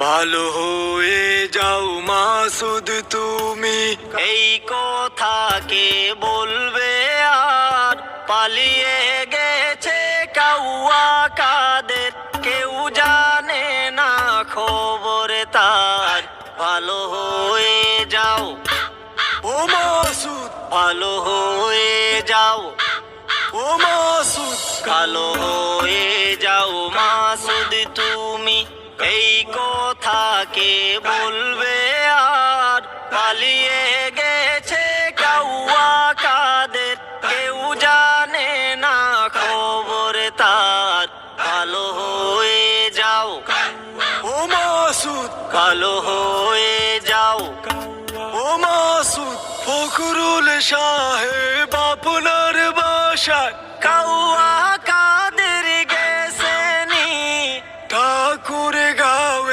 ভালো হয়ে যাও মাসুদ তুমি। এই কথা কে বলবে আর, পালিয়ে গেছে কাউয়া কাদের, কেউ জানে না খবর তার। ভালো হয়ে যাও, ও মাসুদ, ভালো হয়ে যাও, ও মাসুদ, ভালো হয়ে যাও মাসুদ তুমি। এই কথা কে বলবে আর, পালিয়ে গেছে কাউয়া কাদের, কেউ জানে না খবর তার। ভালো হয়ে যাও, ও মাসুদ, ভালো হয়ে যাও, ও মাসুদ। ফখরুল সাহেব আপনার বাসায় কাউয়া